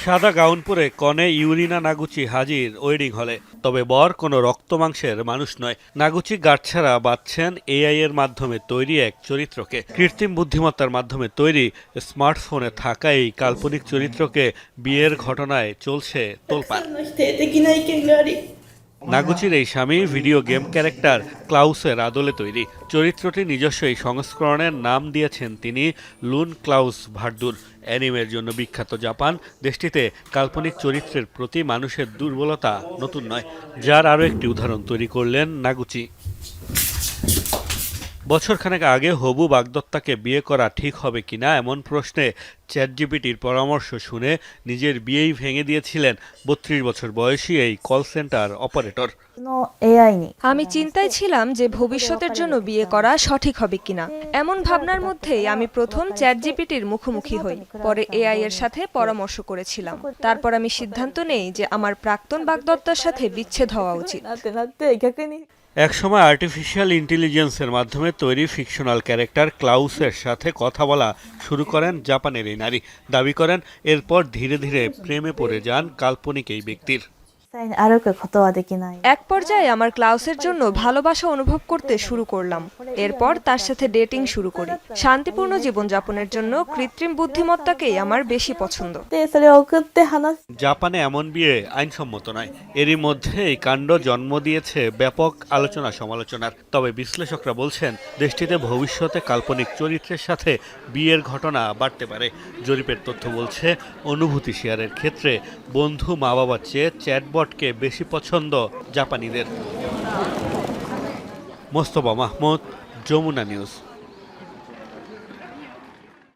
সাদা গাউন পরে কনে ইউরিনা নাগুচি হাজির ওয়েডিং হলে। তবে বর কোনো রক্তমাংসের মানুষ নয়। নাগুচি গাঁটছাড়া বাঁধছেন এআই এর মাধ্যমে তৈরি এক চরিত্রকে। কৃত্রিম বুদ্ধিমত্তার মাধ্যমে তৈরি স্মার্টফোনে থাকা এই কাল্পনিক চরিত্রকে বিয়ের ঘটনায় চলছে তোলপাড়। নাগুচির এই স্বামী ভিডিও গেম ক্যারেক্টার ক্লাউসের আদলে তৈরি। চরিত্রটি নিজস্ব এই সংস্করণের নাম দিয়েছেন তিনি লুন ক্লাউস ভার্দুর। অ্যানিমের জন্য বিখ্যাত জাপান দেশটিতে কাল্পনিক চরিত্রের প্রতি মানুষের দুর্বলতা নতুন নয়, যার আরও একটি উদাহরণ তৈরি করলেন নাগুচি। বছরখানেক আগে হবু বাগদত্তাকে বিয়ে করা ঠিক হবে কিনা এমন প্রশ্নে চ্যাটজিপিটির পরামর্শ শুনে নিজের বিয়েই ভেঙে দিয়েছিলেন ৩২ বছর বয়সী এই কল সেন্টার অপারেটর। আমি চিন্তায় ছিলাম যে ভবিষ্যতের জন্য বিয়ে করা সঠিক হবে কিনা। এমন ভাবনার মধ্যেই আমি প্রথম চ্যাটজিপিটির মুখোমুখি হই, পরে এআই এর সাথে পরামর্শ করেছিলাম। তারপর আমি সিদ্ধান্ত নেই যে আমার প্রাক্তন বাগদত্তার সাথে বিচ্ছেদ হওয়া উচিত। একসময় আর্টিফিশিয়াল ইন্টেলিজেন্সের মাধ্যমে তৈরি ফিকশনাল ক্যারেক্টার ক্লাউসের সাথে কথা বলা শুরু করেন জাপানের এই নারী। দাবি করেন এরপর ধীরে ধীরে প্রেমে পড়ে যান কাল্পনিক এই ব্যক্তির। এক পর্যায়ে আমার ক্লাউসের জন্য ভালোবাসা অনুভব করতে শুরু করলাম। এরপর তার সাথে ডেটিং শুরু করি। শান্তিপূর্ণ জীবনযাপনের জন্য কৃত্রিম বুদ্ধিমত্তাকেই আমার বেশি পছন্দ। জাপানে এমন বিয়ে আইনসম্মত নয়। এরই মধ্যে এই কাণ্ড জন্ম দিয়েছে ব্যাপক আলোচনা সমালোচনার। তবে বিশ্লেষকরা বলছেন দেশটিতে ভবিষ্যতে কাল্পনিক চরিত্রের সাথে বিয়ের ঘটনা বাড়তে পারে। জরিপের তথ্য বলছে অনুভূতি শেয়ারের ক্ষেত্রে বন্ধু মা বাবার চেয়ে চ্যাটবটকে বেশি পছন্দ জাপানিদের। মোস্তফা মাহমুদ, যমুনা নিউজ।